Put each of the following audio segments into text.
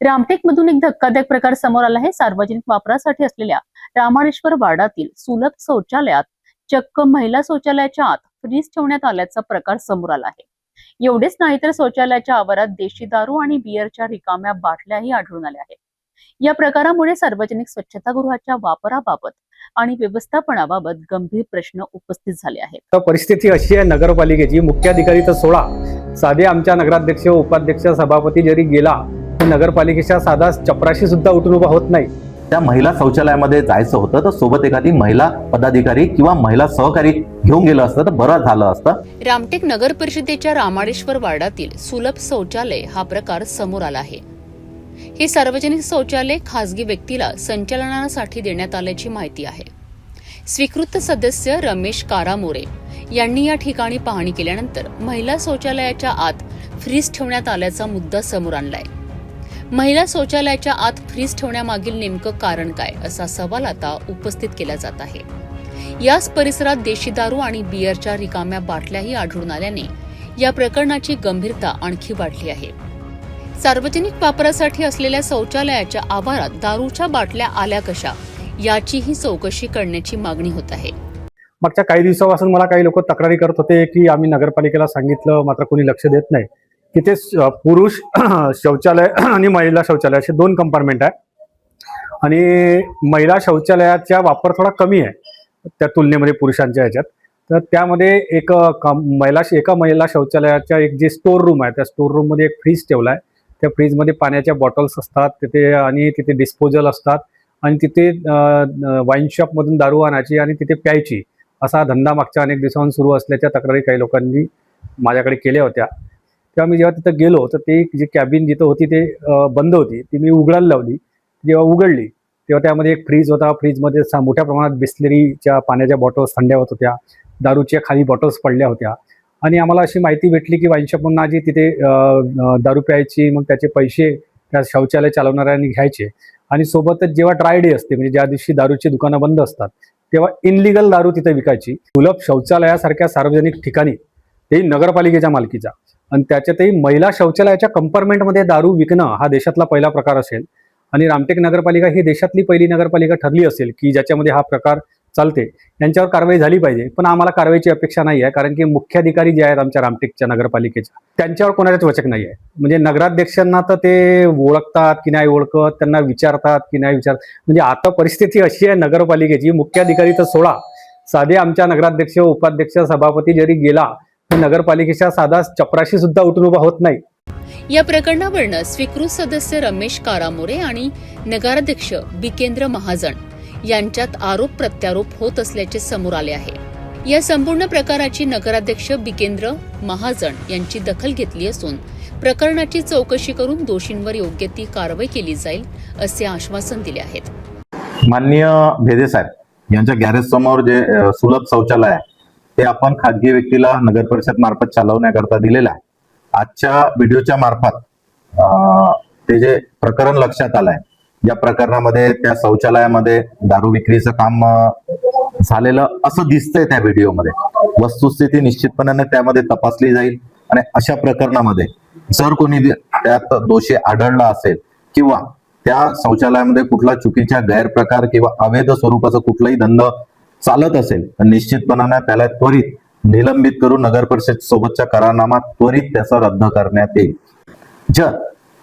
रामटेकमधून एक धक्कादायक प्रकार समोर आला आहे। सार्वजनिक वापरासाठी असलेल्या रामारेश्वर वाडातील सुलभ शौचालयात चक्क महिला शौचालयाच्या आत फ्रीज ठेवण्यात आल्याचा प्रकार समोर आला आहे। एवढेच नाही तर शौचालयाच्या आवारात देशी दारू आणि बिअरच्या रिकाम्या बाटल्याही आढळून आल्या आहेत। या प्रकारामुळे सार्वजनिक स्वच्छतागृहाच्या वापराबाबत आणि व्यवस्थापनाबाबत गंभीर प्रश्न उपस्थित झाले आहेत। तर परिस्थिती अशी आहे, नगरपालिकेची मुख्याधिकारी तर सोडा, साधे आमच्या नगराध्यक्ष उपाध्यक्ष सभापती जरी गेला तर नगरपालिकेच्या साधा चपराशी सुद्धा उठून उभा होत नाही। त्या महिला शौचालयामध्ये जायचं होतं तर सोबत एखादी महिला पदाधिकारी किंवा महिला सहकारी घेऊन गेलं असतं तर बरं झालं असतं। रामटेक नगर परिषदेच्या रामारेश्वर वार्डातील सुलभ शौचालय हा प्रकार समोर आला आहे। हे सार्वजनिक शौचालय खासगी व्यक्तीला संचालनासाठी देण्यात आल्याची माहिती आहे। स्वीकृत सदस्य रमेश कारामोरे यांनी या ठिकाणी पाहणी केल्यानंतर महिला शौचालयाच्या आत फ्रीज ठेवण्यात आल्याचा मुद्दा समोर आणलाय। महिला शौचालयाच्या आत फ्रीज ठेवण्यामागील नेमकं कारण काय असा सवाल आता उपस्थित केला जात आहे। याच परिसरात देशी दारू आणि बिअरच्या रिकाम्या बाटल्याही आढळून आल्याने या प्रकरणाची गंभीरता आणखी वाढली आहे। सार्वजनिक वापरासाठी असलेल्या शौचालयाच्या आवारात दारूच्या बाटल्या आल्या कशा याचीही चौकशी करण्याची मागणी होत आहे। मागच्या काही दिवसापासून मला काही लोक तक्रारी करत होते की आम्ही नगरपालिकेला सांगितलं मात्र कोणी लक्ष देत नाही। तिथे पुरुष शौचालय आणि महिला शौचालय असे दोन कंपार्टमेंट आहे आणि महिला शौचालयाचा वापर थोडा कमी आहे त्या तुलनेमध्ये पुरुषांच्या ह्याच्यात। तर त्यामध्ये एका महिला शौचालयाच्या एक जे स्टोर रूम आहे त्या स्टोर रूम मध्ये एक फ्रीज ठेवलाय। त्या फ्रीजमध्ये पाण्याच्या बॉटल्स असतात तिथे आणि तिथे डिस्पोजल असतात आणि तिथे वाईन शॉपमधून दारू आणायची आणि तिथे प्यायची असा धंदा मागच्या अनेक दिवसांपासून सुरू असल्याच्या तक्रारी काही लोकांनी माझ्याकडे केल्या होत्या। तेव्हा मी जेव्हा तिथं गेलो तर ते जी कॅबिन जिथं होती ते बंद होती, ती मी उघडायला लावली। जेव्हा उघडली तेव्हा त्यामध्ये एक फ्रीज होता। फ्रीजमध्ये मोठ्या प्रमाणात बिस्लरीच्या पाण्याच्या बॉटल्स थंड्या होत होत्या, दारूच्या खाली बॉटल्स पडल्या होत्या आणि आम्हाला अशी माहिती भेटली की वाईन शॉपमधून आजी तिथे दारू प्यायची, मग त्याचे पैसे त्या शौचालय चालवणाऱ्यांनी घ्यायचे आणि सोबतच जेव्हा ड्राय डे असते म्हणजे ज्या दिवशी दारूची दुकानं बंद असतात तेव्हा इनलिगल दारू तिथे विकायची। सुलभ शौचालयासारख्या सार्वजनिक ठिकाणी ते नगरपालिकेच्या मालकीचा आणि त्याच्यातही महिला शौचालयाच्या कंपार्टमेंटमध्ये दारू विकणं हा देशातला पहिला प्रकार असेल आणि रामटेक नगरपालिका ही देशातली पहिली नगरपालिका ठरली असेल की ज्याच्यामध्ये हा प्रकार चालते। यांच्यावर कारवाई झाली पाहिजे, पण आम्हाला कारवाईची अपेक्षा नाही आहे कारण की मुख्याधिकारी जे आहेत आमच्या रामटेकच्या नगरपालिकेच्या त्यांच्यावर कोणाचाच वचक नाही आहे। म्हणजे नगराध्यक्षांना तर ते ओळखतात की नाही ओळखत, त्यांना विचारतात की नाही विचारत। म्हणजे आता परिस्थिती अशी आहे नगरपालिकेची मुख्याधिकारी तर सोडा, साधे आमच्या नगराध्यक्ष उपाध्यक्ष सभापती जरी गेला तर नगरपालिकेच्या साधा चपराशी सुद्धा उठून उभा होत नाही। या प्रकरणावरून स्वीकृत सदस्य रमेश कारामोरे आणि नगराध्यक्ष बिकेंद्र महाजन यांच्यात आरोप प्रत्यारोप होत असल्याचे समोर आले आहे। या संपूर्ण प्रकाराची नगराध्यक्ष बिकेंद्र महाजन यांची दखल घेतली असून प्रकरणाची चौकशी करून दोषींवर योग्य ती कारवाई केली जाईल असे आश्वासन दिले आहेत। माननीय भेदे साहेब यांच्या गॅरेज समोर जे सुलभ शौचालय आहे ते आपण खाजगी व्यक्तीला नगर परिषद मार्फत चालवण्याकरता दिलेलं आहे। आजच्या व्हिडिओच्या मार्फत ते जे प्रकरण लक्षात आलंय, या प्रकरणामध्ये त्या शौचालयामध्ये दारू विक्रीचं काम झालेलं असं दिसतंय त्या व्हिडिओमध्ये। वस्तुस्थिती निश्चितपणे त्यामध्ये तपासली जाईल आणि अशा प्रकरणामध्ये जर कोणी त्यात दोषी आढळला असेल किंवा त्या शौचालयामध्ये कुठला चुकीचा गैरप्रकार किंवा अवैध स्वरूपाचा कुठलाही धंदा चालत असेल तर निश्चितपणाने त्याला त्वरित निलंबित करून नगर परिषद सोबतच्या करारनामा त्वरित त्याचा रद्द करण्यात येईल। जर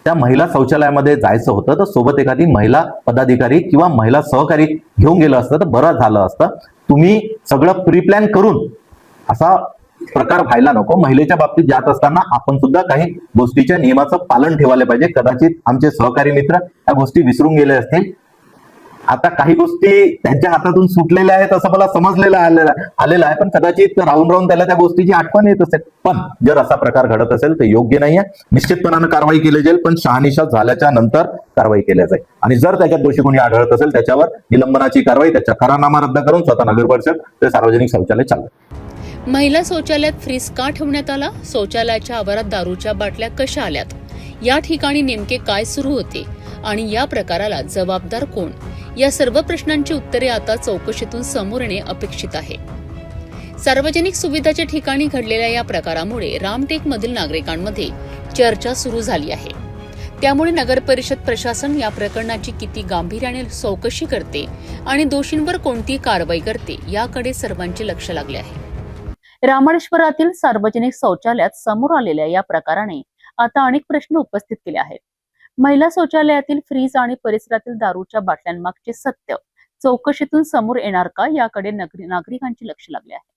त्या महिला शौचालयामध्ये जायचं होतं तर सोबत एखादी महिला पदाधिकारी किंवा महिला सहकारी घेऊन गेलं असतं तर बरं झालं असतं। तुम्ही सगळं प्रीप्लॅन करून असा प्रकार व्हायला नको। महिलेच्या बाबतीत जात असताना आपण सुद्धा काही गोष्टीच्या नियमाचं पालन ठेवायला पाहिजे। कदाचित आमचे सहकारी मित्र या गोष्टी विसरून गेले असतील। आता काही गोष्टी त्यांच्या हातातून सुटलेल्या आहेत असं मला समजलेलं आलेलं आहे, पण कदाचित राहून राहून त्याला त्या गोष्टीची आठवण येत असेल। पण जर असा प्रकार घडत असेल तर योग्य नाहीये, निश्चितपणाने कारवाई केली जाईल, पण शहानिशा झाल्याच्या नंतर कारवाई केली जाईल आणि जर त्याच्यात दोषी कोणी आढळत असेल त्याच्यावर निलंबनाची कारवाई, त्याचा करारनामा रद्द करून स्वतः नगर परिषद ते सार्वजनिक शौचालय चालतं। महिला शौचालयात फ्रीज का ठेवण्यात आला, शौचालयाच्या आवारात दारूच्या बाटल्या कशा आल्यात, या ठिकाणी नेमके काय सुरू होते आणि या प्रकाराला जबाबदार कोण, या सर्व प्रश्नांची उत्तरे आता चौकशीतून समोर येणे अपेक्षित आहे। सार्वजनिक सुविधाच्या ठिकाणी घडलेल्या या प्रकारामुळे रामटेकमधील नागरिकांमध्ये चर्चा सुरू झाली आहे। त्यामुळे नगर परिषद प्रशासन या प्रकरणाची किती गांभीर्याने चौकशी करते आणि दोषींवर कोणती कारवाई करते याकडे सर्वांचे लक्ष लागले आहे। रामळेश्वरातील सार्वजनिक शौचालयात समोर आलेल्या या प्रकाराने आता अनेक प्रश्न उपस्थित केले आहेत। महिला शौचालयातील फ्रीज आणि परिसरातील दारूच्या बाटल्यांमागचे सत्य चौकशीतून समोर येणार का याकडे नागरिकांचे लक्ष लागले आहे।